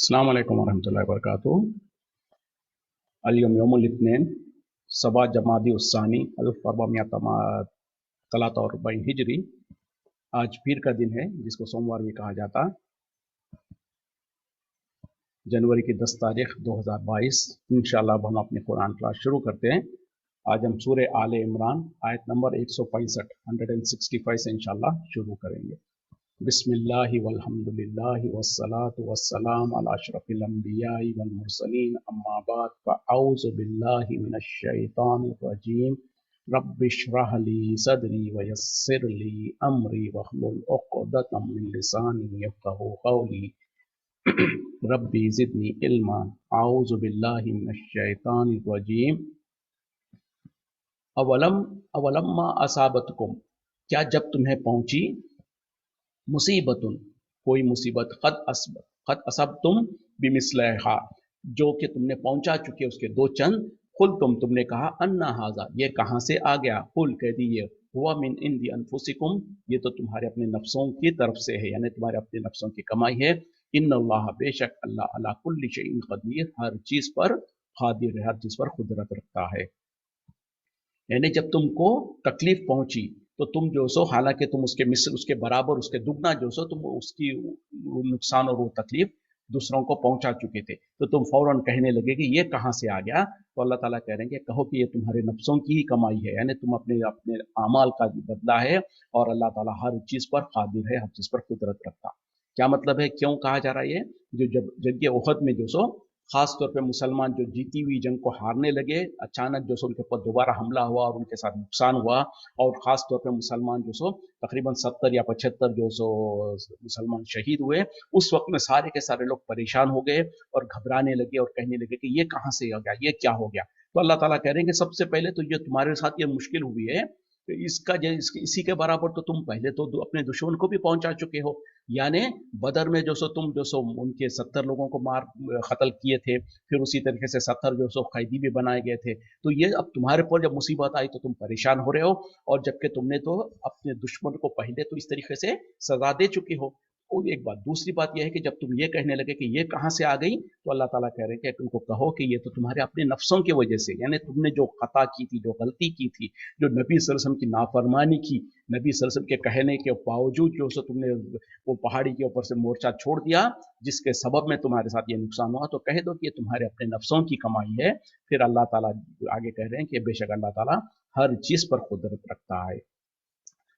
अस्सलाम वालेकुम वरहमतुल्लाहि वबरकातुहू। अल-यौम यौमुल इत्नीन सबा जमादी उस्सानी 1443 हिजरी। आज पीर का दिन है जिसको सोमवार भी कहा जाता। जनवरी की 10 तारीख 2022। इंशाअल्लाह हम अपने कुरान क्लास शुरू करते हैं। आज हम सूरे आले इमरान आयत नंबर 165 से इंशाअल्लाह शुरू करेंगे। बिस्मिल्लाहि वल्हम्दुलिल्लाहि वस्सलातु वस्सलाम अला अशरफिल अंबियाइ वल मुरसलीन अम्मा बाद फ़अऊज़ु बिल्लाहि मिनश शैतानिर रजीम रब्बिश्रह ली सदरी वयस्सिर ली अमरी वहलुल उक़दतम मिन लिसानी यफ़क़हू क़ौली रब्बी ज़िदनी इल्मा अऊज़ु बिल्लाहि मिनश शैतानिर रजीम अवलम्मा असाबतकुम, क्या जब तुम्हें पहुंची मुसीबतुन, कोई मुसीबत, क़द असबतुम बिमिस्लिहा, जो कि तुमने पहुंचा चुके उसके दो चंद, कुल तुमने कहा अन्ना हाजा, ये कहाँ से आ गया, कुल कह दी ये हुआ मिन इंदी अनफुसिकुम, ये तो तुम्हारे अपने नफ्सों की तरफ से है, यानी तुम्हारे अपने नफ्सों की कमाई है। इन्नल्लाह, बेशक अल्लाह, अला कुल्ली शैइन क़दीर, हर चीज पर क़ादिर है, हर चीज पर कुदरत रखता है। यानी जब तुमको तकलीफ पहुंची तो तुम जो सो, हालांकि तुम उसके मिस्र, उसके बराबर, उसके दुगना जो सो तुम उसकी नुकसान और वो तकलीफ दूसरों को पहुंचा चुके थे, तो तुम फौरन कहने लगे कि ये कहाँ से आ गया। तो अल्लाह ताला कह रहे हैं कि कहो कि ये तुम्हारे नफ्सों की ही कमाई है, यानी तुम अपने अपने आमाल का बदला है, और अल्लाह ताला हर चीज पर कादिर है, हर चीज पर कुदरत रखता। क्या मतलब है, क्यों कहा जा रहा है ये? जो जब जंग उहद में जो सो खास तौर पे मुसलमान जो जीती हुई जंग को हारने लगे, अचानक जो सो उनके ऊपर दोबारा हमला हुआ और उनके साथ नुकसान हुआ, और खास तौर पे मुसलमान जो सो तकरीबन 70 या 75 जो सो मुसलमान शहीद हुए, उस वक्त में सारे के सारे लोग परेशान हो गए और घबराने लगे और कहने लगे कि ये कहाँ से आ गया, ये क्या हो गया। तो अल्लाह ताला कह रहे हैं कि सबसे पहले तो ये तुम्हारे साथ ये मुश्किल हुई है, तो इसी के बराबर तो तुम पहले तो अपने दुश्मन को भी पहुंचा चुके हो। यानी बदर में जो सो तुम जो सो उनके 70 लोगों को मार कत्ल किए थे, फिर उसी तरीके से 70 जो सो कैदी भी बनाए गए थे। तो ये अब तुम्हारे पर जब मुसीबत आई तो तुम परेशान हो रहे हो, और जबकि तुमने तो अपने दुश्मन को पहले तो इस तरीके से सजा दे चुके हो। और एक बात, दूसरी बात यह है कि जब तुम ये कहने लगे कि ये कहाँ से आ गई, तो अल्लाह ताला कह रहे हैं कि तुमको कहो कि ये तो तुम्हारे अपने नफ्सों की वजह से, यानी तुमने जो खता की थी, जो गलती की थी, जो नबी सल्लल्लाहु अलैहि वसल्लम की नाफरमानी की, नबी सल्लल्लाहु अलैहि वसल्लम के कहने के बावजूद जो सो तुमने वो पहाड़ी के ऊपर से मोर्चा छोड़ दिया, जिसके सबब में तुम्हारे साथ ये नुकसान हुआ, तो कह दो कि ये तुम्हारे अपने नफ्सों की कमाई है। फिर अल्लाह ताला आगे कह रहे हैं कि बेशक अल्लाह ताला हर चीज पर कुदरत रखता है।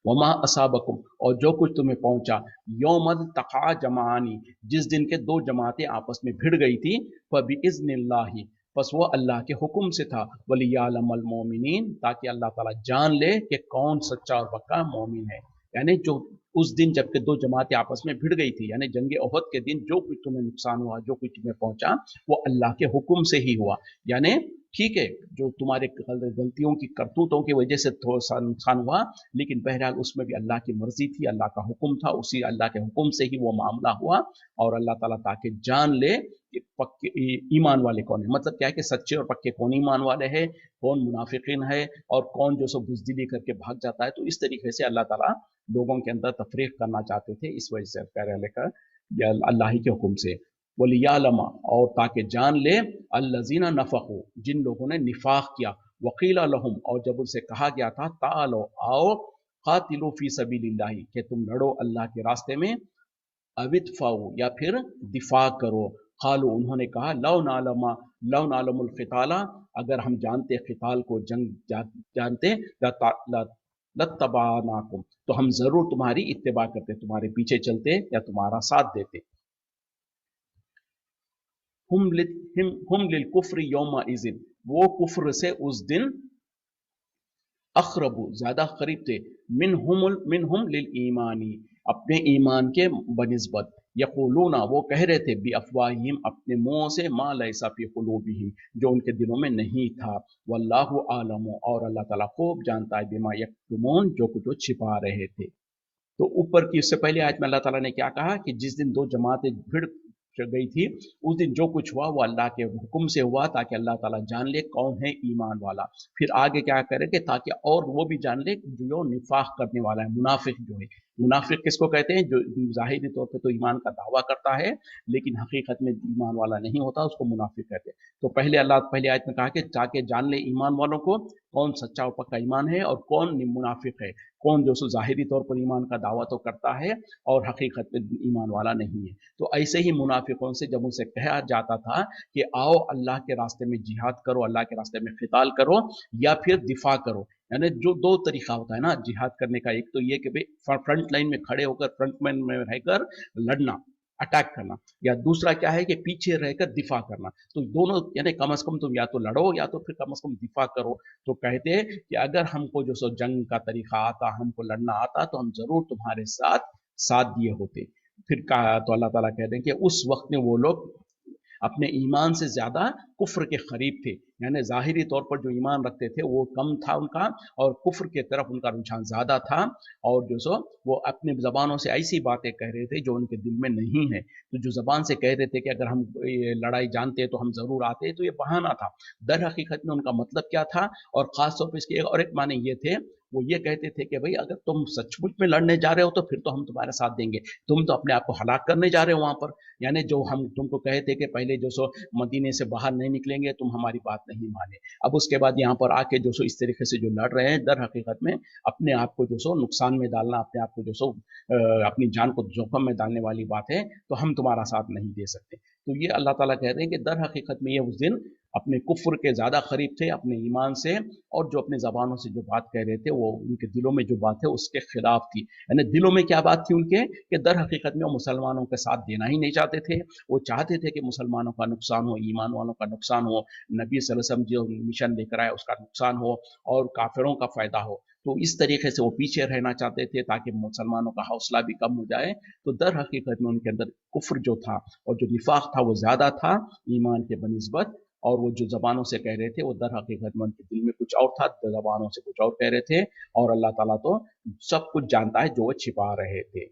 वमा असाबकुम, और जो कुछ तुम्हें पहुंचा, यौमल तका जमानी, जिस दिन के दो जमातें आपस में भिड़ गई थी, फबिइज़्निल्लाहि, बस वो अल्लाह के हुक्म से था, वलियालमल मोमिनीन, ताकि अल्लाह ताला जान ले कि कौन सच्चा और पक्का मोमिन है। यानी जो उस दिन जबकि दो जमातें आपस में भिड़ गई थी, यानी जंग ओहद के दिन जो कुछ तुम्हें नुकसान हुआ, जो कुछ तुम्हें पहुंचा, वो अल्लाह के हुक्म से ही हुआ। यानी ठीक है, जो तुम्हारे गलतियों की करतूतों की वजह से थोड़ा सा नुकसान हुआ, लेकिन बहरहाल उसमें भी अल्लाह की मर्जी थी, अल्लाह का हुक्म था, उसी अल्लाह के हुक्म से ही वो मामला हुआ। और अल्लाह ताला ताकि जान ले कि पक्के ईमान वाले कौन है, मतलब क्या है कि सच्चे और पक्के कौन ईमान वाले हैं, कौन मुनाफिकीन है, और कौन जो सो बुजदिली करके भाग जाता है। तो इस तरीके से अल्लाह ताला लोगों के अंदर तफरीक करना चाहते थे, इस वजह से कह रहे का या अल्लाह ही के हुक्म से, वलियालमा, और ताकि जान ले, अल्लज़ीना नफ़क़ू, जिन लोगों ने निफाक किया, वक़ीला लहुम, और जब उनसे कहा गया था तालो आओ, क़ातिलू फ़ी सबीलिल्लाहि, कि तुम लड़ो अल्लाह के रास्ते में, अविदफ़ाऊ, या फिर दिफा करो। क़ालू, उन्होंने कहा लौ नालमुल क़िताला, अगर हम जानते क़िताल को, जंग जानते, लत्तबानाकुम, तो हम जरूर तुम्हारी इत्तिबा करते, तुम्हारे पीछे चलते या तुम्हारा साथ देते। हम लिल कुफ्र यौमा इज़िन, वो कुफ्र से उस दिन अखरबू, ज्यादा करीब थे, मिन हम लिल ईमानी, अपने ईमान के बनिस्बत, यक़ूलूना, वो कह रहे थे, बि अफ़वाहिम, अपने मुंह से, मा लैसा फ़ी क़ुलूबिहिम, जो उनके दिलों में नहीं था, वल्लाहु आलमु, और अल्लाह ताला खूब जानता है, बिमा यक्तुमून, जो कुछ वो छिपा रहे थे। तो ऊपर की, इससे पहले आयत में अल्लाह ताला ने क्या कहा कि जिस दिन दो जमातें भिड़ गई थी, उस दिन जो कुछ हुआ वो अल्लाह के हुक्म से हुआ, ताकि अल्लाह ताला जान ले कौन है ईमान वाला। फिर आगे क्या करे कि ताकि और वो भी जान ले जो निफाक करने वाला है, मुनाफिक जो है, मुनाफिक किसको कहते हैं? जो ज़ाहिरी तौर पे तो ईमान का दावा करता है लेकिन हकीकत में ईमान वाला नहीं होता, उसको मुनाफिक कहते हैं। तो पहले अल्लाह पहली आयत में कहा कि जाके जान ले ईमान वालों को कौन सच्चा और पक्का ईमान है और कौन मुनाफिक है, कौन जो सो ज़ाहिरी तौर पर ईमान का दावा तो करता है और हकीकत में ईमान वाला नहीं है। तो ऐसे ही मुनाफिकों से जब उनसे कहा जाता था कि आओ अल्लाह के रास्ते में जिहाद करो, अल्लाह के रास्ते में क़िताल करो या फिर दिफा करो, यानी जो दो तरीका होता है ना जिहाद करने का, एक तो ये कि भाई फ्रंट लाइन में खड़े होकर फ्रंट लाइन में रहकर लड़ना, अटैक करना, या दूसरा क्या है कि पीछे रहकर दिफा करना। तो दोनों यानी कम से कम तुम या तो लड़ो या तो फिर कम से कम दिफा करो। तो कहते हैं कि अगर हमको जो सो जंग का तरीका आता, हमको लड़ना आता तो हम जरूर तुम्हारे साथ साथ दिए होते। फिर कहा तो अल्लाह ताला कह रहे हैं कि उस वक्त में वो लोग अपने ईमान से ज़्यादा कुफ्र के करीब थे, यानी ज़ाहिरी तौर पर जो ईमान रखते थे वो कम था उनका और कुफ्र के तरफ उनका रुझान ज़्यादा था, और जो सो वो अपनी ज़बानों से ऐसी बातें कह रहे थे जो उनके दिल में नहीं है। तो जो ज़बान से कह रहे थे कि अगर हम ये लड़ाई जानते तो हम ज़रूर आते, तो ये बहाना था। दर हकीकत में उनका मतलब क्या था, और ख़ास तौर पर इसके और एक माने ये थे, वो ये कहते थे कि भाई अगर तुम सचमुच में लड़ने जा रहे हो तो फिर तो हम तुम्हारा साथ देंगे, तुम तो अपने आप को हलाक करने जा रहे हो वहाँ पर। यानी जो हम तुमको कहे थे कि पहले जो सो मदीने से बाहर नहीं निकलेंगे, तुम हमारी बात नहीं माने, अब उसके बाद यहाँ पर आके जो सो इस तरीके से जो लड़ रहे हैं, दर हकीकत में अपने आप को जो सो नुकसान में डालना, अपने आप को जो सो अपनी जान को जोखम में डालने वाली बात है, तो हम तुम्हारा साथ नहीं दे सकते। तो ये अल्लाह ताला कह रहे हैं कि दर हकीकत में ये उस दिन अपने कुफ्र के ज़्यादा करीब थे अपने ईमान से, और जो अपनी ज़बानों से जो बात कह रहे थे वो उनके दिलों में जो बात है उसके खिलाफ थी। यानी दिलों में क्या बात थी उनके, कि दर हकीकत में वो मुसलमानों के साथ देना ही नहीं चाहते थे। वो चाहते थे कि मुसलमानों का नुकसान हो, ईमान वालों का नुकसान हो, नबी सल्लल्लाहु अलैहि वसल्लम जो मिशन लेकर आए उसका नुकसान हो और काफिरों का फ़ायदा हो। तो इस तरीके से वो पीछे रहना चाहते थे ताकि मुसलमानों का हौसला भी कम हो जाए। तो दर हकीकत में उनके अंदर कुफ्र जो था और जो निफाक था वो ज़्यादा था ईमान के बनिस्बत, और वो जो ज़बानों से कह रहे थे वो दर हकीकत में उनके दिल में कुछ और था, ज़बानों से कुछ और कह रहे थे, और अल्लाह ताला तो सब कुछ जानता है जो वो छिपा रहे थे।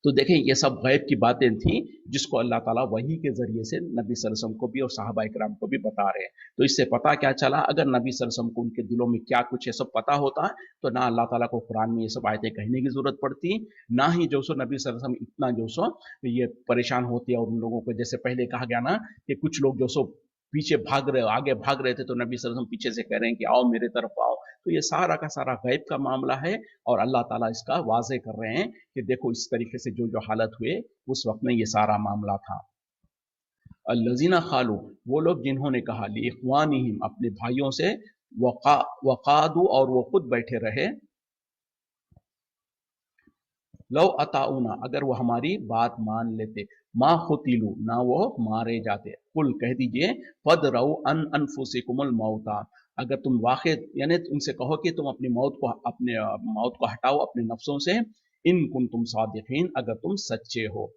तो देखें ये सब गैब की बातें थी जिसको अल्लाह ताला वही के ज़रिए से नबी सल्लल्लाहु अलैहि वसल्लम को भी और सहाबा इकराम को भी बता रहे हैं। तो इससे पता क्या चला, अगर नबी सल्लल्लाहु अलैहि वसल्लम को उनके दिलों में क्या कुछ ये सब पता होता तो ना अल्लाह ताला को कुरान में ये सब आयतें कहने की ज़रूरत पड़ती, ना ही जो सो नबी सल्लल्लाहु अलैहि वसल्लम इतना जो सो ये परेशान होते, और उन लोगों को जैसे पहले कहा गया ना कि कुछ लोग जो सो पीछे भाग रहे, आगे भाग रहे थे, तो नबी सल्लल्लाहु अलैहि वसल्लम पीछे से कह रहे हैं कि आओ मेरे तरफ आओ। तो ये सारा का सारा गैब का मामला है, और अल्लाह ताला इसका वाज़े कर रहे हैं कि देखो इस तरीके से जो जो हालत हुए उस वक्त में ये सारा मामला था। अल्लज़ीना क़ालू, वो लोग जिन्होंने कहा, लिइख़वानिहिम, अपने भाइयों से, वक़ादू, और वो खुद बैठे रहे, लव अताउना, अगर वो हमारी बात मान लेते, मा खुतिलू, ना वो मारे जाते। कुल कह दीजिए, फदरऊ अन अनफुसिकुमुल मौता, अगर तुम वाक़ई यानी उनसे कहो कि तुम अपनी मौत को, अपने मौत को हटाओ अपने नफ्सों से, इन कुंतुम सादिक़ीन, अगर तुम सच्चे हो।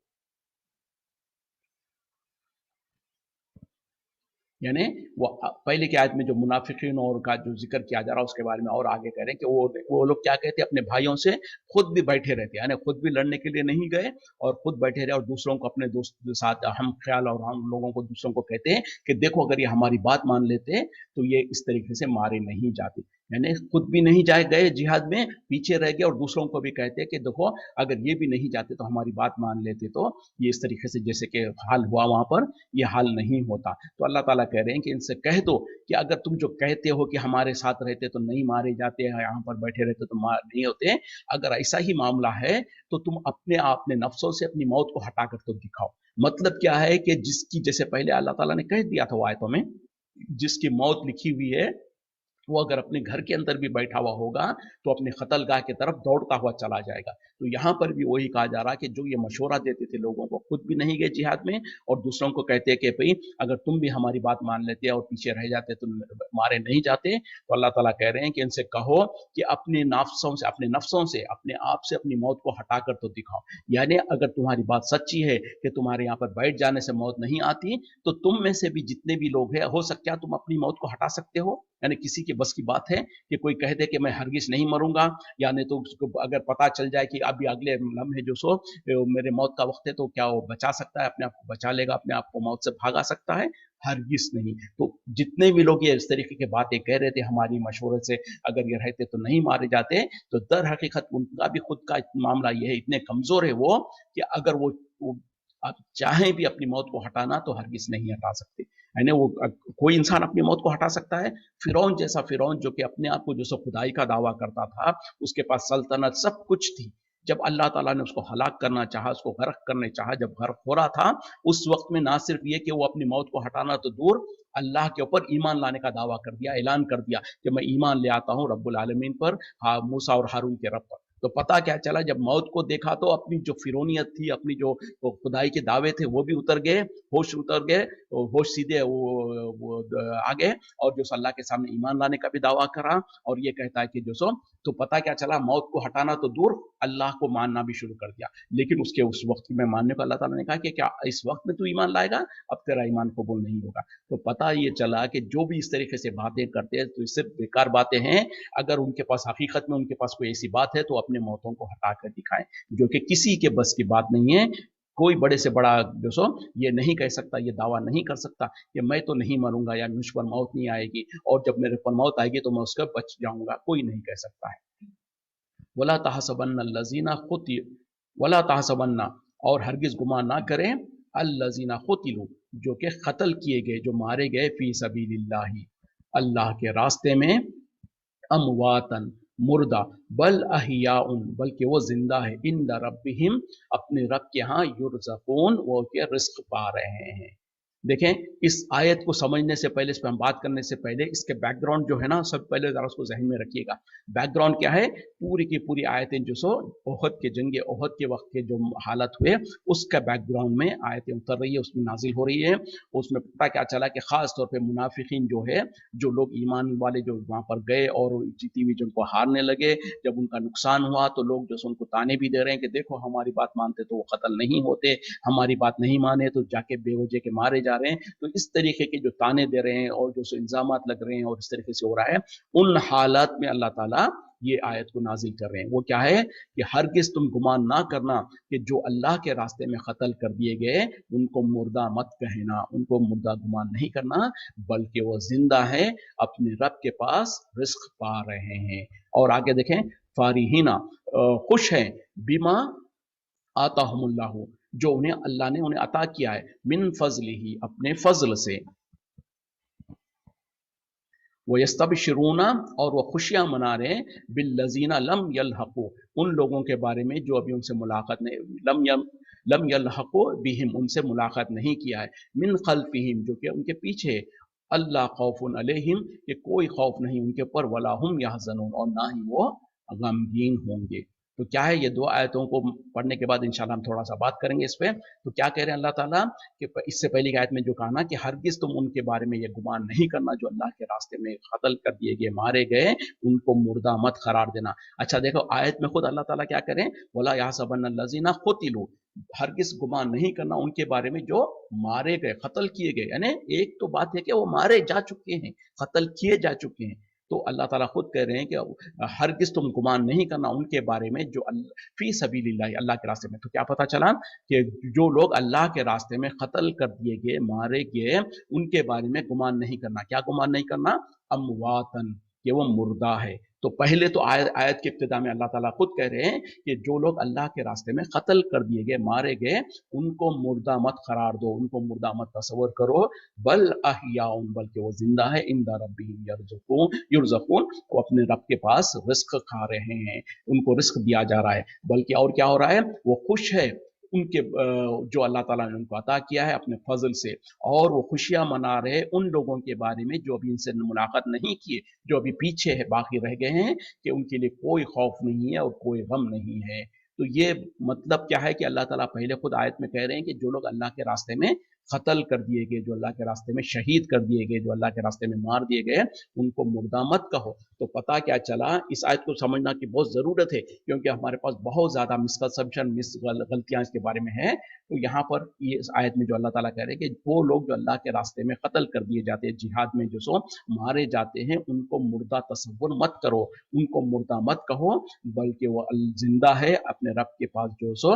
यानी वो पहले की आयत में जो मुनाफिकीन और का जो जिक्र किया जा रहा है उसके बारे में और आगे कह रहे हैं कि वो लोग क्या कहते हैं, अपने भाइयों से खुद भी बैठे रहते हैं, यानी खुद भी लड़ने के लिए नहीं गए और खुद बैठे रहे, और दूसरों को, अपने दोस्त के साथ हम ख्याल, और हम लोगों को दूसरों को कहते हैं कि देखो अगर ये हमारी बात मान लेते तो ये इस तरीके से मारे नहीं जाते। यानी खुद भी नहीं जाए गए जिहाद में, पीछे रह गए, और दूसरों को भी कहते हैं कि देखो अगर ये भी नहीं जाते तो हमारी बात मान लेते तो ये इस तरीके से जैसे कि हाल हुआ वहां पर, ये हाल नहीं होता। तो अल्लाह ताला कह रहे हैं कि इनसे कह दो कि अगर तुम जो कहते हो कि हमारे साथ रहते तो नहीं मारे जाते हैं, यहाँ पर बैठे रहते तो मार नहीं होते, अगर ऐसा ही मामला है तो तुम अपने अपने नफ्सों से अपनी मौत को हटा कर तो दिखाओ। मतलब क्या है कि जिसकी, जैसे पहले अल्लाह ताला ने कह दिया था वो आयतों में, जिसकी मौत लिखी हुई है वो अगर अपने घर के अंदर भी बैठा हुआ होगा तो अपने कत्लगाह की तरफ दौड़ता हुआ चला जाएगा। तो यहाँ पर भी वही कहा जा रहा है कि जो ये मशवरा देते थे लोगों को, खुद भी नहीं गए जिहाद में और दूसरों को कहते हैं कि भाई अगर तुम भी हमारी बात मान लेते और पीछे रह जाते तो मारे नहीं जाते, तो अल्लाह ताला कह रहे हैं कि इनसे कहो कि अपने नफ्सों से, अपने नफ्सों से, अपने आप से अपनी मौत को हटा कर तो दिखाओ। यानी अगर तुम्हारी बात सच्ची है कि तुम्हारे यहाँ पर बैठ जाने से मौत नहीं आती, तो तुम में से भी जितने भी लोग हैं, हो सकता है तुम अपनी मौत को हटा सकते हो। यानी किसी के बस की बात है कि कोई कह दे कि मैं हरगिज नहीं मरूंगा, या नहीं तो उसको अगर पता चल जाए कि अभी अगले लम्हे जो सो मेरे मौत का वक्त है, तो क्या वो बचा सकता है, अपने आप को बचा लेगा, अपने आप को मौत से भागा सकता है? हरगिज नहीं। तो जितने भी लोग ये इस तरीके की बातें कह रहे थे हमारी मशवरे से अगर ये रहते तो नहीं मारे जाते, तो दर हकीकत उनका भी खुद का मामला ये है, इतने कमजोर है वो कि अगर वो आप चाहें भी अपनी मौत को हटाना तो हरगिज नहीं हटा सकते। यानी वो कोई इंसान अपनी मौत को हटा सकता है? फिरौन जैसा, फिरौन जो कि अपने आप को जो सो खुदाई का दावा करता था, उसके पास सल्तनत सब कुछ थी, जब अल्लाह ताला ने उसको हलाक करना चाहा, उसको गर्क करने चाहा, जब गर्क हो रहा था, उस वक्त में ना सिर्फ ये कि वो अपनी मौत को हटाना तो दूर, अल्लाह के ऊपर ईमान लाने का दावा कर दिया, ऐलान कर दिया कि मैं ईमान ले आता हूँ रब्बुल आलमीन पर, हाँ, मूसा और हारून के रब पर। तो पता क्या चला, जब मौत को देखा तो अपनी जो फिरौनियत थी, अपनी जो खुदाई के दावे थे वो भी उतर गए, होश उतर गए, होश सीधे वो आ गए, और जो अल्लाह के सामने ईमान लाने का भी दावा करा, और ये कहता है कि जो सो, तो पता क्या चला, मौत को हटाना तो दूर, अल्लाह को मानना भी शुरू कर दिया। लेकिन उसके उस वक्त में मानने को अल्लाह ताला ने कहा कि क्या इस वक्त में तू ईमान लाएगा, अब तेरा ईमान कबूल नहीं होगा। तो पता ये चला कि जो भी इस तरीके से बातें करते हैं तो ये सिर्फ बेकार बातें हैं। अगर उनके पास हकीकत में उनके पास कोई ऐसी बात है तो अपने मौतों को हटा कर दिखाएं, जो कि किसी के बस की बात नहीं है। कोई बड़े से बड़ा जो सो ये नहीं कह सकता, ये दावा नहीं कर सकता कि मैं तो नहीं मरूंगा या मुझ पर मौत नहीं आएगी, और जब मेरे पर मौत आएगी तो मैं उसका बच जाऊंगा, कोई नहीं कह सकता है। वला तहसबन्ना लजीना खुती वला तहसबन्ना, और हरगिज गुमान ना करें, अल्लजीना खुतिलू, जो कि कत्ल किए गए, जो मारे गए, फी सबीलिल्लाहि, अल्लाह के रास्ते में, अमवातन, मुर्दा, बल अहियाउन, बल्कि वो जिंदा है, इन रब्बिहिम, अपने रब के यहाँ, युरज़क़ून, वो के रिस्क पा रहे हैं। देखें, इस आयत को समझने से पहले, इस पर हम बात करने से पहले, इसके बैकग्राउंड जो है ना, सब पहले जरा उसको जहन में रखिएगा। बैकग्राउंड क्या है? पूरी की पूरी आयतें जो सो ओहद के, जंग ओहद के वक्त के जो हालत हुए, उसका बैकग्राउंड में आयतें उतर रही है, उसमें नाजिल हो रही है। उसमें पता क्या चला कि खास तौर पे मुनाफिकीन जो है, जो लोग ईमान वाले जो वहां पर गए और जीती हुई जिनको हारने लगे, जब उनका नुकसान हुआ तो लोग जो उनको ताने भी दे रहे हैं कि देखो हमारी बात मानते तो वो कत्ल नहीं होते, हमारी बात नहीं माने तो जाके बेवजह के मारे जा रहे हैं। तो इस तरीके के जो ताने दे रहे हैं और जो इल्जामात लग रहे हैं और इस तरीके से हो रहा है, उन हालात में अल्लाह ताला ये आयत को नाजिल कर रहे हैं। वो क्या है कि हरगिज तुम गुमान ना करना कि जो अल्लाह के रास्ते में कत्ल कर दिए गए उनको मुर्दा मत कहना, उनको मुर्दा गुमान नहीं करना, बल्कि वो जिंदा है, अपने रब के पास रिस्क पा रहे हैं। और आगे देखें, फारिहीना, खुश हैं, बिमा आताहुमुल्लाहु, जो उन्हें अल्लाह ने उन्हें अता किया है, मिन फजलिही, अपने फजल से, वो यस्तबशिरूना, और वो खुशियां मना रहे हैं, बिल्लजीना लम यलहकू, उन लोगों के बारे में जो अभी उनसे मुलाकात नहीं, लम यलहकू बिहिम, उनसे मुलाकात नहीं किया है, मिन खल्फिहिम, जो कि उनके पीछे, अल्लाह खौफुन अलैहिम, कि कोई खौफ नहीं उनके ऊपर, वला हुम यहज़नून, और ना ही वो गमगीन होंगे। तो क्या है, ये दो आयतों को पढ़ने के बाद इंशाल्लाह हम थोड़ा सा बात करेंगे इस पे। तो क्या कह रहे हैं अल्लाह ताला कि इससे पहली आयत में जो कहा ना कि हरगिज तुम उनके बारे में ये गुमान नहीं करना जो अल्लाह के रास्ते में कत्ल कर दिए गए, मारे गए, उनको मुर्दा मत करार देना। अच्छा देखो, आयत में खुद अल्लाह ताला क्या करें, वला याहसबन्ना लजीना खुतिलू, हरगिज गुमान नहीं करना उनके बारे में जो मारे गए, कत्ल किए गए। यानी एक तो बात है कि वो मारे जा चुके हैं, कत्ल किए जा चुके हैं, तो अल्लाह ताला खुद कह रहे हैं कि हरगिज तुम गुमान नहीं करना उनके बारे में जो फी सबीलिल्लाह, अल्लाह के रास्ते में। तो क्या पता चला कि जो लोग अल्लाह के रास्ते में कत्ल कर दिए गए, मारे गए, उनके बारे में गुमान नहीं करना। क्या गुमान नहीं करना? अमवातन, कि वो मुर्दा है। तो पहले तो आयत के इब्तिदा में अल्लाह ताला खुद कह रहे हैं कि जो लोग अल्लाह के रास्ते में कत्ल कर दिए गए, मारे गए, उनको मुर्दा मत करार दो, उनको मुर्दा मत तस्वर करो, बल अहियाउन, बल्कि वो जिंदा है, इंदा रब्बिहिम युरज़क़ून, वो अपने रब के पास रिस्क खा रहे हैं, उनको रिस्क दिया जा रहा है। बल्कि और क्या हो रहा है, वो खुश है उनके जो अल्लाह ताला ने उनको अता किया है अपने फजल से, और वो खुशियां मना रहे उन लोगों के बारे में जो अभी इनसे मुलाकात नहीं किए, जो अभी पीछे है, बाकी रह गए हैं, कि उनके लिए कोई खौफ नहीं है और कोई गम नहीं है। तो ये मतलब क्या है कि अल्लाह ताला पहले खुद आयत में कह रहे हैं कि जो लोग अल्लाह के रास्ते में कत्ल कर दिए गए, जो अल्लाह के रास्ते में शहीद कर दिए गए, जो अल्लाह के रास्ते में मार दिए गए, उनको मुर्दा मत कहो। तो पता क्या चला, इस आयत को समझना की बहुत ज़रूरत है, क्योंकि हमारे पास बहुत ज़्यादा मिसकंसेप्शन, गलतियाँ इसके बारे में हैं। तो यहाँ पर ये इस आयत में जो अल्लाह ताला कह रहे हैं कि वो लोग जो अल्लाह के रास्ते में कत्ल कर दिए जाते हैं, जिहाद में जो सो मारे जाते हैं, उनको मुर्दा तस्वुर मत करो, उनको मुर्दा मत कहो, बल्कि वो जिंदा है, अपने रब के पास जो सो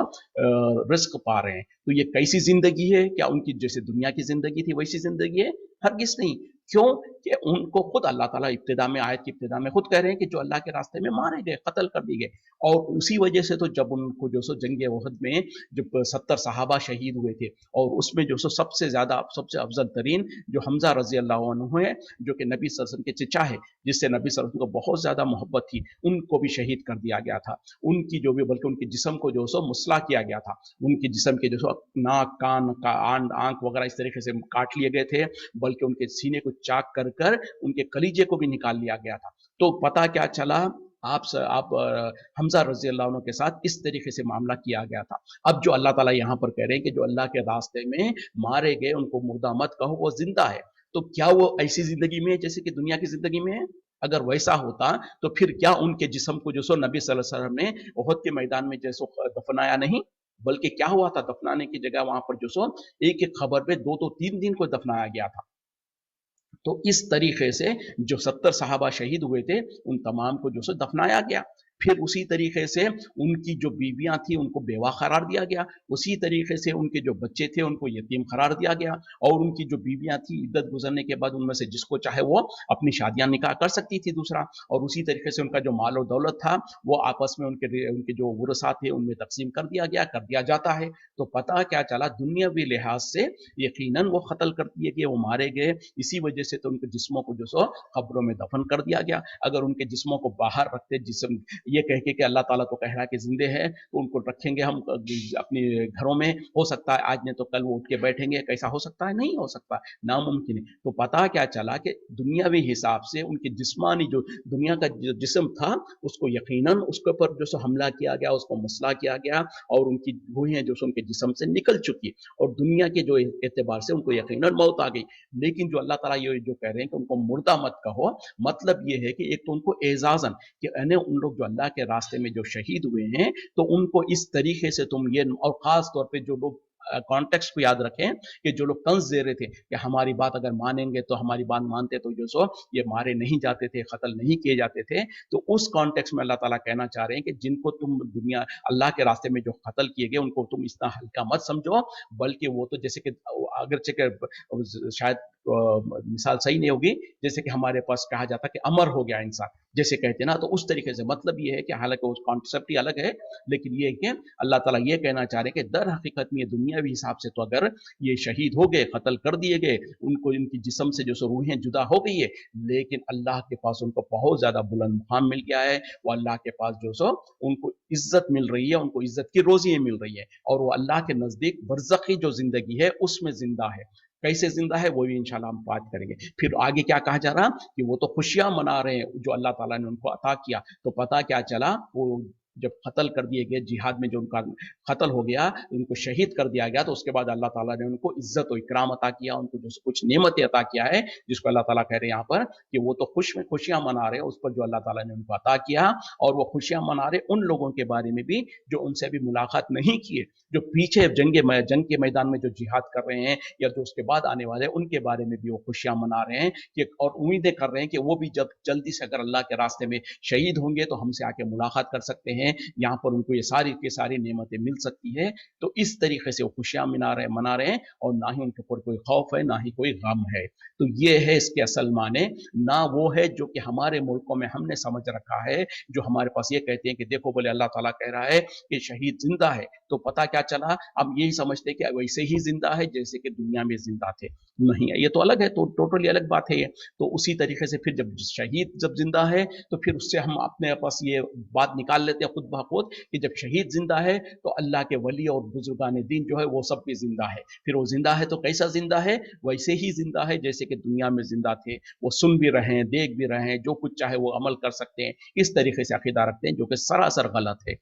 रिस्क पा रहे हैं। तो ये कैसी जिंदगी है? क्या उनकी जैसे दुनिया की जिंदगी थी वैसी जिंदगी है? हरगिज़ नहीं। क्यों? कि उनको खुद अल्लाह ताला इब्तिदा में, आयत की इब्तिदा में खुद कह रहे हैं कि जो अल्लाह के रास्ते में मारे गए, कत्ल कर दिए गए। और उसी वजह से तो जब उनको जो सो जंग उहद में जब 70 सहाबा शहीद हुए थे, और उसमें जो सो सबसे ज्यादा, सबसे अफजल तरीन जो हमजा रजी अल्लाह अन्हु है, जो कि नबी सल्लल्लाहु अलैहि वसल्लम के चचा है, जिससे नबी सल्लल्लाहु अलैहि वसल्लम को बहुत ज्यादा मोहब्बत थी, उनको भी शहीद कर दिया गया था। उनकी जो भी, बल्कि उनके जिस्म को जो सो मुसला किया गया था, उनके जिस्म के जो सो नाक, कान का आंख वगैरह इस तरीके से काट लिए गए थे, बल्कि उनके सीने को चाक कर कर उनके कलीजे को भी निकाल लिया गया था। तो पता क्या चला, आप हमजा रजी अल्लाह के साथ इस तरीके से मामला किया गया था। अब जो अल्लाह ताला यहाँ पर कह रहे हैं कि जो अल्लाह के रास्ते में मारे गए उनको मुर्दा मत कहो, वो जिंदा है। तो क्या वो ऐसी जिंदगी में है जैसे कि दुनिया की जिंदगी में है? अगर वैसा होता तो फिर क्या उनके जिस्म को जो सो नबी सल्लल्लाहु अलैहि वसल्लम ने उहद के मैदान में जैसो दफनाया नहीं, बल्कि क्या हुआ था, दफनाने की जगह वहां पर जो सो एक एक खबर पे 2-3 दिन को दफनाया गया था। तो इस तरीके से जो 70 सहाबा शहीद हुए थे, उन तमाम को जो सो दफनाया गया। फिर उसी तरीके से उनकी जो बीवियां थी उनको बेवा करार दिया गया, उसी तरीके से उनके जो बच्चे थे उनको यतीम करार दिया गया, और उनकी जो बीवियां थी इद्दत गुजरने के बाद उनमें से जिसको चाहे वो अपनी शादियां निकाह कर सकती थी दूसरा, और उसी तरीके से उनका जो माल और दौलत था वो आपस में उनके जो वरसा थे उनमें तकसीम कर दिया गया, कर दिया जाता है। तो पता क्या चला, दुनियावी लिहाज से यकीनन वो कत्ल कर दिए गए, वो मारे गए, इसी वजह से तो उनके जिस्मों को जो सो कब्रों में दफन कर दिया गया। अगर उनके जिस्मों को बाहर रखते, जिस्म ये कह के कि अल्लाह ताला तो कह रहा है कि जिंदे हैं, तो उनको रखेंगे हम अपने घरों में, हो सकता है आज नहीं तो कल वो उठ के बैठेंगे, कैसा हो सकता है? नहीं हो सकता, नामुमकिन है। तो पता क्या चला कि दुनियावी हिसाब से उनके जिस्मानी जो दुनिया का जो जिस्म था उसको यकीनन उसके ऊपर जो सो हमला किया गया, उसको मसला किया गया, और उनकी रूहें जो सो उनके जिस्म से निकल चुकी, और दुनिया के जो एतबार से उनको यकीनन मौत आ गई। लेकिन जो अल्लाह ताला ये जो कह रहे हैं कि उनको मुर्दा मत कहो, मतलब ये है कि एक तो उनको एजाजन कि उन लोग जो अल्लाह के रास्ते में जो शहीद हुए हैं, तो उनको इस तरीके से तुम ये, और खास तौर पे जो लोग कॉन्टेक्स्ट को याद रखें कि जो लोग तंज दे रहे थे कि हमारी बात अगर मानेंगे तो, हमारी बात मानते तो जो सो ये मारे नहीं जाते थे, कत्ल नहीं किए जाते थे, तो उस कॉन्टेक्स्ट में अल्लाह ताला कहना चाह रहे हैं कि जिनको तुम दुनिया अल्लाह के रास्ते में जो कत्ल किए गए उनको तुम इतना हल्का मत समझो, बल्कि वो तो जैसे कि अगर शायद मिसाल सही नहीं होगी, जैसे कि हमारे पास कहा जाता कि अमर हो गया इंसान, जैसे कहते हैं ना, तो उस तरीके से मतलब ये है कि हालांकि उस कॉन्सेप्ट ही अलग है, लेकिन ये है कि अल्लाह ताला ये कहना चाह रहे हैं कि दर हकीकत में दुनियावी हिसाब से तो अगर ये शहीद हो गए, कत्ल कर दिए गए, उनको इनकी जिस्म से जो सो रूहें जुदा हो गई है, लेकिन अल्लाह के पास उनको बहुत ज्यादा बुलंद मुकाम मिल गया है, वो अल्लाह के पास जो सो उनको इज्जत मिल रही है, उनको इज्जत की रोजी मिल रही है, और वो अल्लाह के नजदीक बरज़खी जो जिंदगी है उसमें जिंदा है। कैसे जिंदा है वो भी इंशाल्लाह हम बात करेंगे। फिर आगे क्या कहा जा रहा कि वो तो खुशियां मना रहे हैं जो अल्लाह ताला ने उनको अता किया। तो पता क्या चला, वो जब कत्ल कर दिए गए, जिहाद में जो उनका कत्ल हो गया, उनको शहीद कर दिया गया, तो उसके बाद अल्लाह ताला ने उनको इज्जत और इकराम अता किया, उनको जो कुछ नेमतें अता किया है, जिसको अल्लाह ताला कह रहे हैं यहाँ पर कि वो तो खुशियां मना रहे हैं उस पर जो अल्लाह ताला ने उनको अता किया, और वो खुशियां मना रहे उन लोगों के बारे में भी जो उनसे अभी मुलाकात नहीं किए, जो पीछे जंग के मैदान में जो जिहाद कर रहे हैं, या जो उसके बाद आने वाले हैं, उनके बारे में भी वो खुशियां मना रहे हैं कि, और उम्मीदें कर रहे हैं कि वो भी जब जल्दी से अगर अल्लाह के रास्ते में शहीद होंगे तो हमसे आके मुलाकात कर सकते हैं, यहाँ पर उनको ये सारी की सारी नेमतें मिल सकती है। तो इस तरीके से वो खुशियां मना रहे हैं, और ना ही उनके ऊपर कोई खौफ है, ना ही कोई गम है। तो ये है इसके असल माने, ना वो है जो कि हमारे मुल्कों में हमने समझ रखा है, जो हमारे पास ये कहते हैं कि देखो बोले अल्लाह ताला कह रहा है कि शहीद जिंदा है, तो पता क्या चला, हम यही समझते कि वैसे ही जिंदा है जैसे कि दुनिया में जिंदा थे। नहीं है, ये तो अलग है, तो टोटली अलग बात है ये। तो उसी तरीके से फिर जब शहीद जब जिंदा है, तो फिर उससे हम अपने पास ये बात निकाल लेते हैं खुद ब खुद कि जब शहीद जिंदा है तो अल्लाह के वली और बुजुर्गान दीन जो है वो सब भी जिंदा है। फिर वो जिंदा है तो कैसा जिंदा है? वैसे ही जिंदा है जैसे कि दुनिया में जिंदा थे, वो सुन भी रहे हैं, देख भी रहे हैं, जो कुछ चाहे वो अमल कर सकते हैं, इस तरीके से अकीदा रखते हैं, जो कि सरासर गलत है।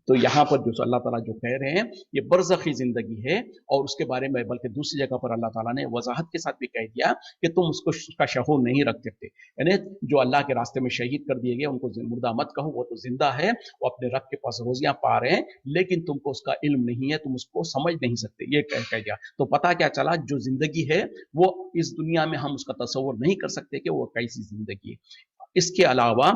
तो यहाँ पर जो अल्लाह ताला जो कह रहे हैं ये बरज़खी जिंदगी है, और उसके बारे में बल्कि दूसरी जगह पर अल्लाह ताला ने वजाहत के साथ भी कह दिया कि तुम उसका शहूर नहीं रख सकते, यानी जो अल्लाह के रास्ते में शहीद कर दिए गए उनको मुर्दा मत कहो, वो तो जिंदा है, वो अपने रब के पास रोजियां पा रहे हैं, लेकिन तुमको उसका इल्म नहीं है, तुम उसको समझ नहीं सकते, ये कह दिया। तो पता क्या चला, जो जिंदगी है वो इस दुनिया में हम उसका तस्वुर नहीं कर सकते कि वो कैसी जिंदगी है। इसके अलावा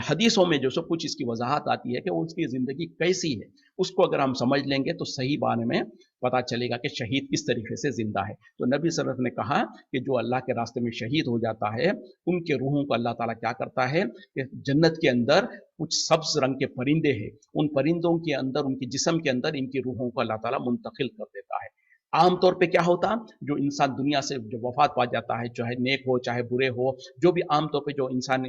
हदीसों में जो सब कुछ इसकी वजाहत आती है कि वो उसकी जिंदगी कैसी है, उसको अगर हम समझ लेंगे तो सही बारे में पता चलेगा कि शहीद किस तरीके से जिंदा है। तो नबी सल्लल्लाहु अलैहि वसल्लम ने कहा कि जो अल्लाह के रास्ते में शहीद हो जाता है उनके रूहों को अल्लाह ताला क्या करता है कि जन्नत के अंदर कुछ सब्ज रंग के परिंदे हैं, उन परिंदों के अंदर, उनके जिस्म के अंदर इनकी रूहों को अल्लाह ताला मुंतकिल कर देता है। आमतौर पे क्या होता, जो इंसान दुनिया से जो वफात पा जाता है, चाहे नेक हो चाहे बुरे हो, जो भी आमतौर पे जो इंसान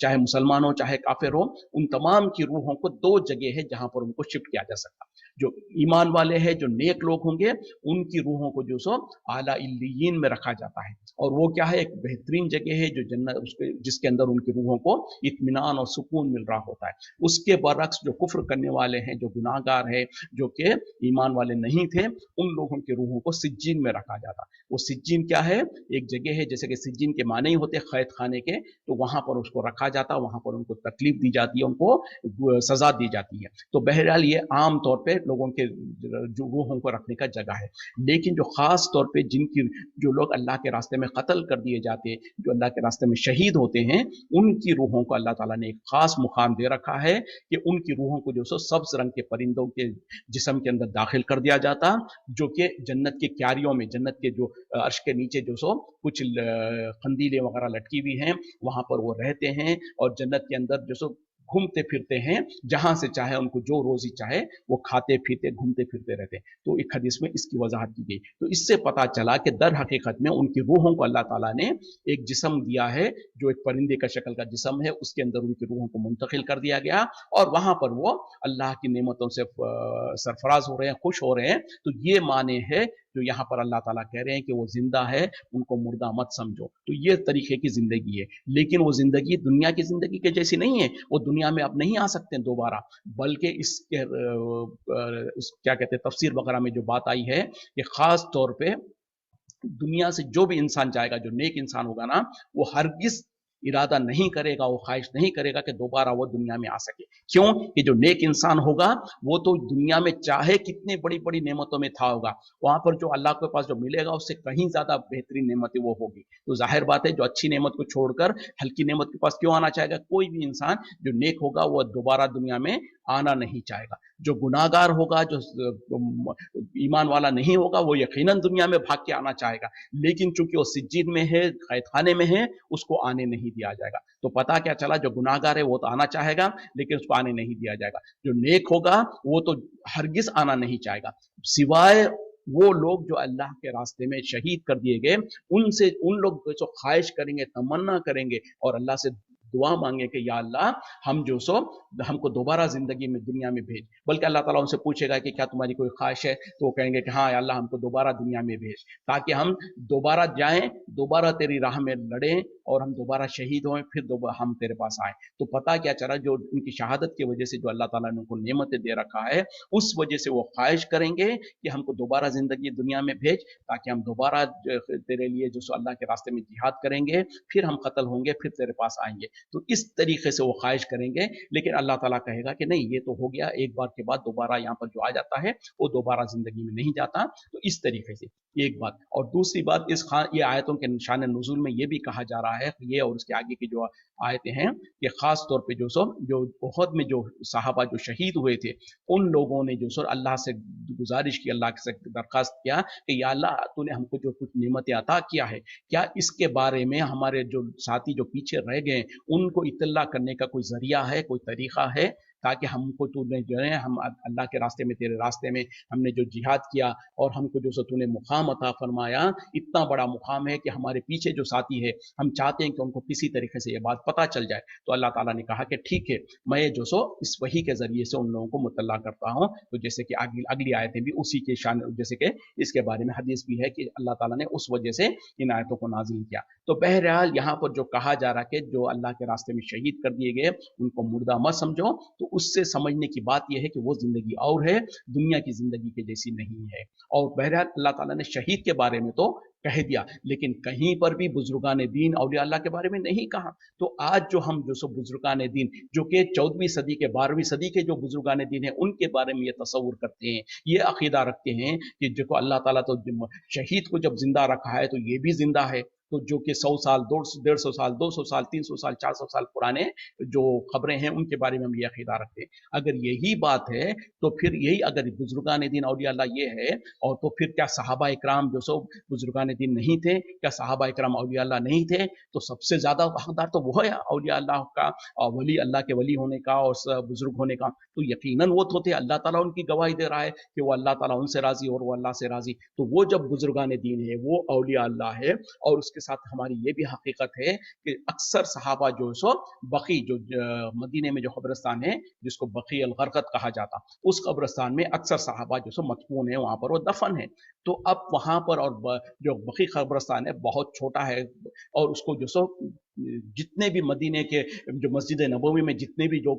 चाहे मुसलमान हो चाहे काफिर हो, उन तमाम की रूहों को दो जगह है जहां पर उनको शिफ्ट किया जा सकता। जो ईमान वाले हैं, जो नेक लोग होंगे, उनकी रूहों को जो सो आला इल्लियीन में रखा जाता है, और वो क्या है, एक बेहतरीन जगह है जो जन्नत, उसके जिसके अंदर उनकी रूहों को इत्मीनान और सुकून मिल रहा होता है। उसके बरक्स जो कुफ्र करने वाले हैं, जो गुनाहगार है, जो कि ईमान वाले नहीं थे, उन लोगों की रूहों को सिज्जीन में रखा जाता। वो सिज्जीन क्या है, एक जगह है, जैसे कि सिज्जीन के माने ही होते कैद खाने के, तो वहां पर उसको रखा जाता, वहां पर उनको तकलीफ दी जाती है, उनको सजा दी जाती है। तो बहरहाल ये आम तौर पे लोगों के जो रूहों को रखने का जगह है। लेकिन जो खास तौर पे जिनकी, जो लोग अल्लाह के रास्ते में कत्ल कर दिए जाते हैं, जो अल्लाह के रास्ते में शहीद होते हैं, उनकी रूहों को अल्लाह ताला ने एक खास मुकाम दे रखा है कि उनकी रूहों को जो सो सब्ज रंग के परिंदों के जिस्म के अंदर दाखिल कर दिया जाता, जो कि जन्नत के क्यारियों में, जन्नत के जो अर्श के नीचे जो सो कुछ कंदीलें वगैरह लटकी हुई हैं, वहां पर वो रहते हैं और जन्नत के अंदर जो सो घूमते फिरते हैं, जहां से चाहे उनको जो रोजी चाहे वो खाते पीते घूमते फिरते रहते हैं। तो एक हदीस में इसकी वजाहत की गई। तो इससे पता चला कि दर हकीकत में उनकी रूहों को अल्लाह ताला ने एक जिस्म दिया है, जो एक परिंदे का शक्ल का जिस्म है, उसके अंदर उनकी रूहों को मुंतकिल कर दिया गया, और वहां पर वो अल्लाह की नेमतों से सरफराज हो रहे हैं, खुश हो रहे हैं। तो ये माने है जो यहाँ पर अल्लाह ताला कह रहे हैं कि वो जिंदा है, उनको मुर्दा मत समझो। तो ये तरीके की जिंदगी है, लेकिन वो जिंदगी दुनिया की जिंदगी के जैसी नहीं है। वो दुनिया में अब नहीं आ सकते दोबारा, बल्कि इसके क्या कहते हैं, तफसीर वगैरह में जो बात आई है कि खास तौर पे दुनिया से जो भी इंसान जाएगा, जो नेक इंसान होगा ना, वो हरगिज इरादा नहीं करेगा, वो ख्वाहिश नहीं करेगा कि दोबारा वो दुनिया में आ सके। क्यों? कि जो नेक इंसान होगा वो तो दुनिया में चाहे कितनी बड़ी बड़ी नेमतों में था होगा, वहां पर जो अल्लाह के पास जो मिलेगा उससे कहीं ज्यादा बेहतरीन नेमतें वो होगी। तो जाहिर बात है, जो अच्छी नेमत को छोड़कर हल्की नेमत के पास क्यों आना चाहेगा? कोई भी इंसान जो नेक होगा वो दोबारा दुनिया में आना नहीं चाहेगा। जो गुनाहगार होगा, जो ईमान वाला नहीं होगा, वो यकीनन दुनिया में भाग के आना चाहेगा, लेकिन चूंकि वो सिज्जीन में है, कैद खाने में है, उसको आने नहीं दिया जाएगा। तो पता क्या चला, जो गुनाहगार है वो तो आना चाहेगा, लेकिन उसको आने नहीं दिया जाएगा। जो नेक होगा वो तो हरगिज आना नहीं चाहेगा, सिवाय वो लोग जो अल्लाह के रास्ते में शहीद कर दिए गए, उनसे, उन लोग जो ख्वाहिश करेंगे, तमन्ना करेंगे और अल्लाह से दुआ मांगे कि या अल्लाह, हम जो सो हमको दोबारा जिंदगी में दुनिया में भेज। बल्कि अल्लाह ताला उनसे पूछेगा कि क्या तुम्हारी कोई ख्वाहिश है, तो वो कहेंगे कि हाँ या अल्लाह, हमको दोबारा दुनिया में भेज, ताकि हम दोबारा जाएं, दोबारा तेरी राह में लड़ें और हम दोबारा शहीद हों, फिर दोबारा हम तेरे पास आए। तो पता क्या चला, जो उनकी शहादत की वजह से जो अल्लाह ताला ने उनको नेमतें दे रखा है, उस वजह से वो ख्वाहिश करेंगे कि हमको दोबारा जिंदगी दुनिया में भेज, ताकि हम दोबारा तेरे लिए जो सो अल्लाह के रास्ते में जिहाद करेंगे, फिर हम कत्ल होंगे, फिर तेरे पास आएंगे। तो इस तरीके से वो ख्वाहिश करेंगे। लेकिन अल्लाह ताला कहेगा कि नहीं, ये तो हो गया, एक बार के बाद दोबारा यहाँ पर जो आ जाता है वो दोबारा जिंदगी में नहीं जाता। तो इस तरीके से एक बात। और दूसरी बात, इस ये आयतों के शान नुज़ूल में ये भी कहा जा रहा है, ये और उसके आगे की जो आयतें हैं, कि खास तौर पे जो उहद में जो साहबा जो शहीद हुए थे, उन लोगों ने जो अल्लाह से गुजारिश की, अल्लाह से दरखास्त किया कि या अल्लाह, तूने हमको जो कुछ नेमतें अता किया है, क्या इसके बारे में हमारे जो साथी जो पीछे रह गए उनको इत्तला करने का कोई जरिया है, कोई तरीका है, ताकि हमको तूने जो है, हम अल्लाह के रास्ते में, तेरे रास्ते में हमने जो जिहाद किया और हमको जो सो तूने मुकाम अता फरमाया, इतना बड़ा मुकाम है कि हमारे पीछे जो साथी है, हम चाहते हैं कि उनको किसी तरीके से ये बात पता चल जाए। तो अल्लाह ताला ने कहा कि ठीक है, मैं जो सो इस वही के जरिए से उन लोगों को मुतल्ला करता हूँ। तो जैसे कि अगली आयतें भी उसी के शान, जैसे कि इसके बारे में हदीस भी है कि अल्लाह ताला ने उस वजह से इन आयतों को नाजिल किया। तो बहरहाल यहाँ पर जो कहा जा रहा है कि जो अल्लाह के रास्ते में शहीद कर दिए गए उनको मुर्दा मत समझो, तो उससे समझने की बात यह है कि वो जिंदगी और है, दुनिया की जिंदगी के जैसी नहीं है। और बहरहाल अल्लाह ताला ने शहीद के बारे में तो कह दिया, लेकिन कहीं पर भी बुजुर्गान दीन औलिया अल्लाह के बारे में नहीं कहा। तो आज जो हम जो बुजुर्गान दीन, जो कि 14वीं सदी के 12वीं सदी के जो बुजुर्गान दीन है, उनके बारे में ये तस्वुर करते हैं, ये अकीदा रखते हैं कि देखो अल्लाह ताला तो शहीद को जब जिंदा रखा है तो ये भी जिंदा है, तो जो कि 100 साल 150 साल 200 साल 300 साल 400 साल पुराने जो खबरें हैं उनके बारे में हम ये अकीदा रखते हैं। अगर यही बात है तो फिर यही, अगर बुजुर्गान दीन औलिया अल्लाह ये है, और तो फिर क्या सहाबा इकराम जो सो बुजुर्गान दीन नहीं थे? क्या सहाबा इकराम औलिया अल्लाह नहीं थे? तो सबसे ज्यादा हकदार तो वो है औलिया अल्लाह का, और वली अल्लाह के वली होने का और बुजुर्ग होने का। तो यकीनन वो तो थे, अल्लाह ताला उनकी गवाही दे रहा है कि वो अल्लाह ताला उनसे राजी और वो अल्लाह से राजी। तो वो जब बुजुर्गान दीन है वो औलिया अल्लाह है। और उसके साथ हमारी ये भी हकीकत है कि अक्सर सहाबा जो सो बकी जो मदीने में जो कब्रिस्तान है जिसको बकी अल गरकत कहा जाता, उस कब्रिस्तान में अक्सर सहाबा जो सो मदफून है, वहां पर वो दफन है। तो अब वहां पर, और जो बकी कब्रिस्तान है बहुत छोटा है, और उसको जो सो जितने भी मदीने के जो मस्जिद नबवी में जितने भी जो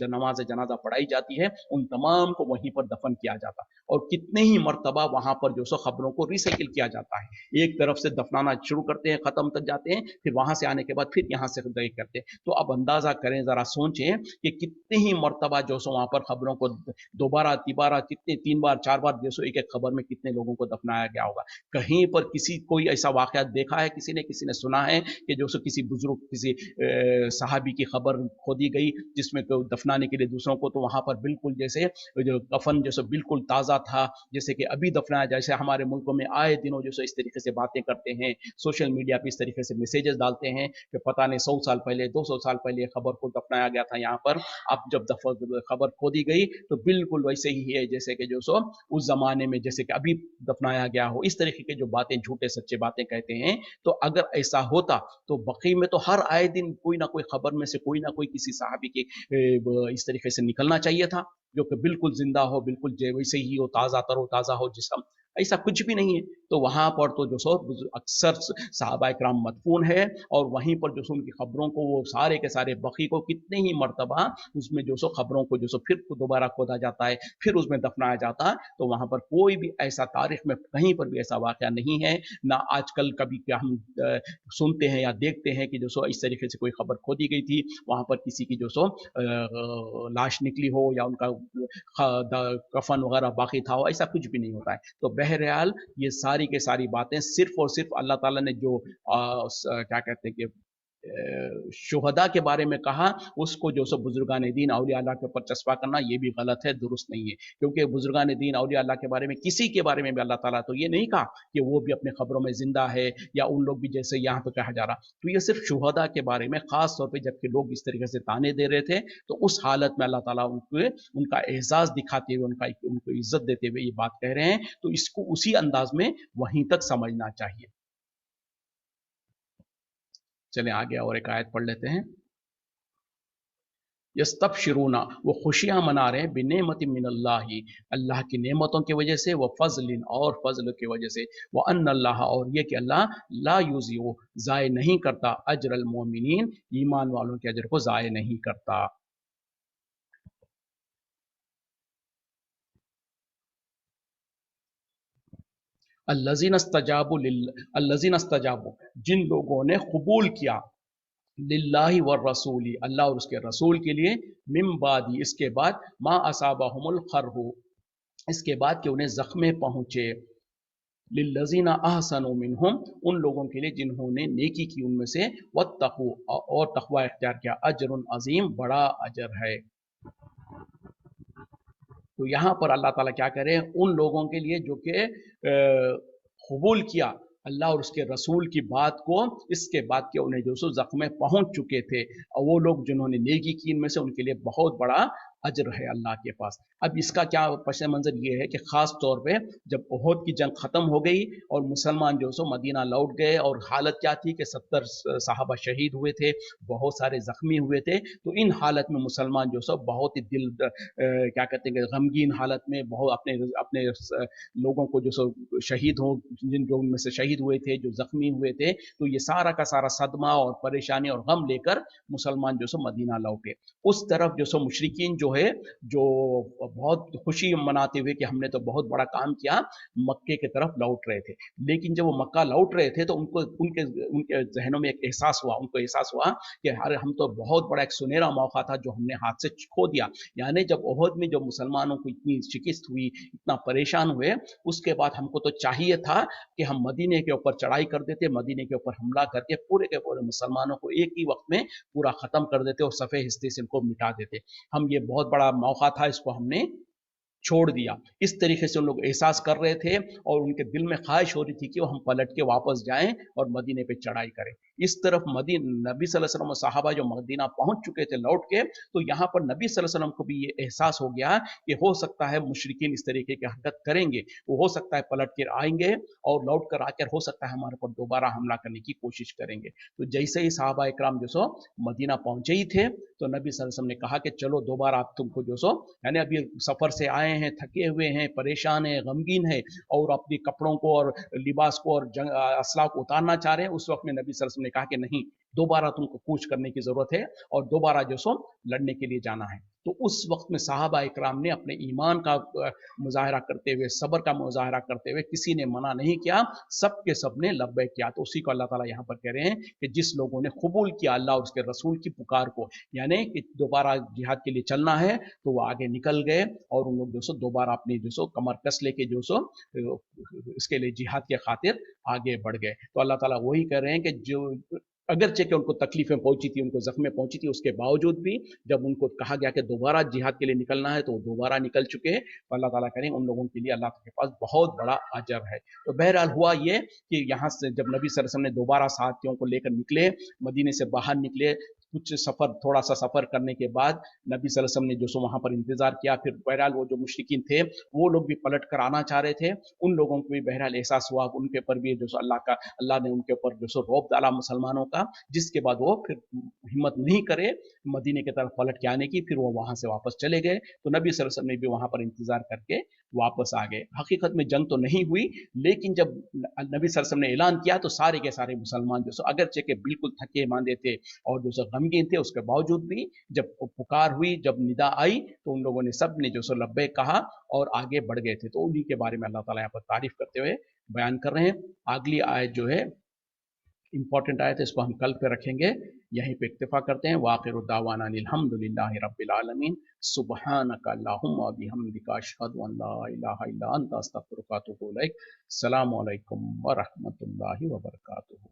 नमाज जनाजा पढ़ाई जाती है उन तमाम को वहीं पर दफन किया जाता, और कितने ही मरतबा वहां पर जो सो खबरों को रिसाइकिल किया जाता है। एक तरफ से दफनाना शुरू करते हैं, खत्म तक जाते हैं, फिर वहां से आने के बाद फिर यहाँ से करते हैं। तो अब अंदाजा करें, जरा सोचें कि कितने ही मरतबा जो सो वहां पर खबरों को दोबारा तिबारा कितने 3 बार 4 बार जो सो एक एक खबर में कितने लोगों को दफनाया गया होगा। कहीं पर किसी कोई ऐसा वाकया देखा है, किसी ने सुना है कि जो सो किसी बुजुर्ग, किसी सहाबी की खबर खोदी गई जिसमें दफनाने के लिए दूसरों को, तो वहां पर बिल्कुल जैसे जो कफन जैसे बिल्कुल ताजा था, जैसे कि अभी दफनाया। जैसे हमारे मुल्कों में आए दिनों जो इस तरीके से बातें करते हैं, सोशल मीडिया पे इस तरीके से मैसेजेस डालते हैं कि पता नहीं 100 साल पहले 200 साल पहले खबर को दफनाया गया था यहाँ पर, अब जब खबर खोदी गई तो बिल्कुल वैसे ही है जैसे कि जो सो उस जमाने में जैसे कि अभी दफनाया गया हो। इस तरीके के जो बातें, झूठे सच्चे बातें कहते हैं। तो अगर ऐसा होता तो बकी में तो हर आए दिन कोई ना कोई खबर में से कोई ना कोई किसी सहाबी के इस तरीके से निकलना चाहिए था जो कि बिल्कुल जिंदा हो, बिल्कुल वैसे ही हो, ताजा तरो ताजा हो जिसम। ऐसा कुछ भी नहीं है। तो वहां पर तो जो सो अक्सर सहाबा इकराम मदफून है, और वहीं पर जो सो उनकी खबरों को वो सारे के सारे बकी को कितने ही मरतबा उसमें जो सो खबरों को जो सो फिर दोबारा खोदा जाता है, फिर उसमें दफनाया जाता है। तो वहां पर कोई भी ऐसा तारीख में कहीं पर भी ऐसा वाकया नहीं है, ना आजकल कभी क्या हम सुनते हैं या देखते हैं कि जो सो इस तरीके से कोई खबर खोदी गई थी, वहां पर किसी की जो सो लाश निकली हो या उनका कफन वगैरह बाकी था हो, ऐसा कुछ भी नहीं होता है। तो बहरहाल ये सारी के सारी बातें सिर्फ और सिर्फ अल्लाह ताला ने जो क्या कहते हैं कि शुहदा के बारे में कहा, उसको जो सब बुजुर्गान दीन औलिया अल्लाह के ऊपर चस्पा करना ये भी गलत है, दुरुस्त नहीं है। क्योंकि बुजुर्गान दीन औलिया अल्लाह के बारे में किसी के बारे में भी अल्लाह ताला तो ये नहीं कहा कि वो भी अपने खबरों में जिंदा है, या उन लोग भी जैसे यहाँ पे कहा जा रहा। तो ये सिर्फ शुहदा के बारे में, खास तौर पर जबकि लोग इस तरीके से ताने दे रहे थे, तो उस हालत में अल्लाह ताला उनका एहसास दिखाते हुए, उनको इज्जत देते हुए ये बात कह रहे हैं। तो इसको उसी अंदाज में वहीं तक समझना चाहिए। चलें आगे और एक आयत पढ़ लेते हैं। यस्तबशिरूना, वो खुशियां मना रहे हैं, बिनेमति मिनल्लाहि, अल्लाह की नेमतों की वजह से, व फजलिन, और फजल की वजह से, व अन्नल्लाह, और ये कि अल्लाह ला युज़िउ, ज़ाय नहीं करता, अजरल मोमिनीन, ईमान वालों के अजर को ज़ाय नहीं करता। अल्लज़ीनस्तजाबु, जिन लोगों ने कबूल किया, लिल्लाहि व रसूली, अल्लाह और उसके रसूल के लिए, मिम बादी, इसके बाद, मा असाबहुमुल खरहु, इसके बाद कि उन्हें जख्मे पहुंचे, लिल्लज़ीना अहसनु मिनहुम, उन लोगों के लिए जिन्होंने नेकी की उनमें से, वत्तकू, और तकवा इख्तियार किया, अजरुन अजीम, बड़ा अजर है। तो यहां पर अल्लाह ताला क्या करे, उन लोगों के लिए जो कि कबूल किया अल्लाह और उसके रसूल की बात को, इसके बाद के उन्हें जो सो जख्मे पहुंच चुके थे, और वो लोग जिन्होंने नेकी की इनमें से, उनके लिए बहुत बड़ा अजर है अल्लाह के पास। अब इसका क्या पस मंजर ये है कि खास तौर पे जब उहद की जंग खत्म हो गई और मुसलमान जो सो मदीना लौट गए, और हालत क्या थी कि 70 साहबा शहीद हुए थे, बहुत सारे जख्मी हुए थे। तो इन हालत में मुसलमान जो सो बहुत ही दिल क्या कहते हैं गमगीन हालत में, बहुत अपने अपने लोगों को जो सो शहीद हो, जिन लोगों में से शहीद हुए थे, जो जख्मी हुए थे, तो ये सारा का सारा सदमा और परेशानी और गम लेकर मुसलमान जो सो मदीना लौटे। उस तरफ जो सो मुशरिकीन जो जो है जो बहुत खुशी मनाते हुए कि हमने तो बहुत बड़ा काम किया, मक्के की तरफ लौट रहे थे। लेकिन जब वो मक्का लौट रहे थे तो उनको उनके उनके जहनों में एक एहसास हुआ, उनको एहसास हुआ कि अरे हम तो बहुत बड़ा एक सुनहरा मौका था जो हमने हाथ से खो दिया। यानी जब ओहद में जो मुसलमानों को इतनी शिकस्त हुई, इतना परेशान हुए, उसके बाद हमको तो चाहिए था कि हम मदीने के ऊपर चढ़ाई कर देते, मदीने के ऊपर हमला करके पूरे के पूरे मुसलमानों को एक ही वक्त में पूरा खत्म कर देते और सफ़े हिस्से से इनको मिटा देते। हम ये बहुत बड़ा मौका था, इसको हमने छोड़ दिया। इस तरीके से उन लोग एहसास कर रहे थे और उनके दिल में ख्वाहिश हो रही थी कि वो हम पलट के वापस जाएं और मदीने पे चढ़ाई करें। इस तरफ नबी सल्लल्लाहु अलैहि वसल्लम और सहाबा जो मदीना पहुंच चुके थे लौट के, तो यहाँ पर नबी सल्लल्लाहु अलैहि वसल्लम को भी ये एहसास हो गया कि हो सकता है मुशरिकीन इस तरीके की हरकत करेंगे, वो हो सकता है पलट कर आएंगे और लौट कर आकर हो सकता है हमारे पर दोबारा हमला करने की कोशिश करेंगे। तो जैसे ही सहाबा इकराम जो सो मदीना पहुंचे ही थे तो नबी सल्लल्लाहु अलैहि वसल्लम ने कहा कि चलो दोबारा आप तुमको जो सो, यानी अभी सफर से आए हैं, थके हुए हैं, परेशान हैं, गमगीन हैं और अपने कपड़ों को और लिबास को और असला को उतारना चाह रहे हैं। उस वक्त में नबी सल्लल्लाहु अलैहि वसल्लम ने कहा कि नहीं, दोबारा तुमको कूच करने की जरूरत है और दोबारा जो सो लड़ने के लिए जाना है। तो उस वक्त में सहाबा इकराम ने अपने ईमान का मुजाहरा करते हुए, सब्र का मुजाहरा करते हुए, किसी ने मना नहीं किया, सब के सब ने लब्बैक किया। तो उसी को अल्लाह ताला यहाँ पर कह रहे हैं कि जिस लोगों ने कबूल किया अल्लाह और उसके रसूल की पुकार को, यानी कि दोबारा जिहाद के लिए चलना है, तो वो आगे निकल गए और उन लोग जो सो दोबारा अपनी जो सो कमर कस लेके जो सो इसके लिए जिहाद के खातिर आगे बढ़ गए। तो अल्लाह ताला वही कह रहे हैं कि जो अगरचे कि उनको तकलीफें पहुंची थी, उनको जख्में पहुंची थी, उसके बावजूद भी जब उनको कहा गया कि दोबारा जिहाद के लिए निकलना है तो वो दोबारा निकल चुके हैं। तो अल्लाह ताला करें उन लोगों के लिए अल्लाह के पास बहुत बड़ा अजर है। तो बहरहाल हुआ ये कि यहाँ से जब नबी सल्लल्लाहु अलैहि वसल्लम ने दोबारा साथियों को लेकर निकले, मदीने से बाहर निकले, कुछ सफ़र थोड़ा सा सफ़र करने के बाद नबी सल्लल्लाहु अलैहि वसल्लम ने जो सो वहाँ पर इंतज़ार किया। फिर बहरहाल वो जो मुशरिकीन थे वो लोग भी पलट कर आना चाह रहे थे, उन लोगों को भी बहरहाल एहसास हुआ, उनके ऊपर भी जो सो अल्लाह ने उनके ऊपर जो सो रौब डाला मुसलमानों का, जिसके बाद वो फिर हिम्मत नहीं करे मदीने की तरफ पलट के आने की, फिर वो वहाँ से वापस चले गए। तो नबी सल्लल्लाहु अलैहि वसल्लम ने भी वहाँ पर इंतज़ार करके वापस आ गए। हकीकत में जंग तो नहीं हुई, लेकिन जब नबी सल्लल्लाहु अलैहि वसल्लम ने ऐलान किया तो सारे के सारे मुसलमान जो सो अगरचे के बिल्कुल थके मांदे थे और जो सो गमगीन थे, उसके बावजूद भी जब पुकार हुई, जब निदा आई, तो उन लोगों ने सब ने जो सो लब्बैक कहा और आगे बढ़ गए थे। तो उन्हीं के बारे में अल्लाह ताला यहाँ पर तारीफ करते हुए बयान कर रहे हैं। अगली आयत जो है इंपॉर्टेंट आयत है, इसको हम कल पे रखेंगे। यहीं पे इक्तिफा करते हैं। वाखिरु दावाना अल्हम्दुलिल्लाहि रब्बिल आलमीन। सुब्हानका अल्लाहुम्मा व बिहम्दिका अशहदु अन ला इलाहा इल्ला अंता अस्तगफिरुका व अतूबु इलैक। अस्सलामु अलैकुम व रहमतुल्लाहि व बरकातुहू।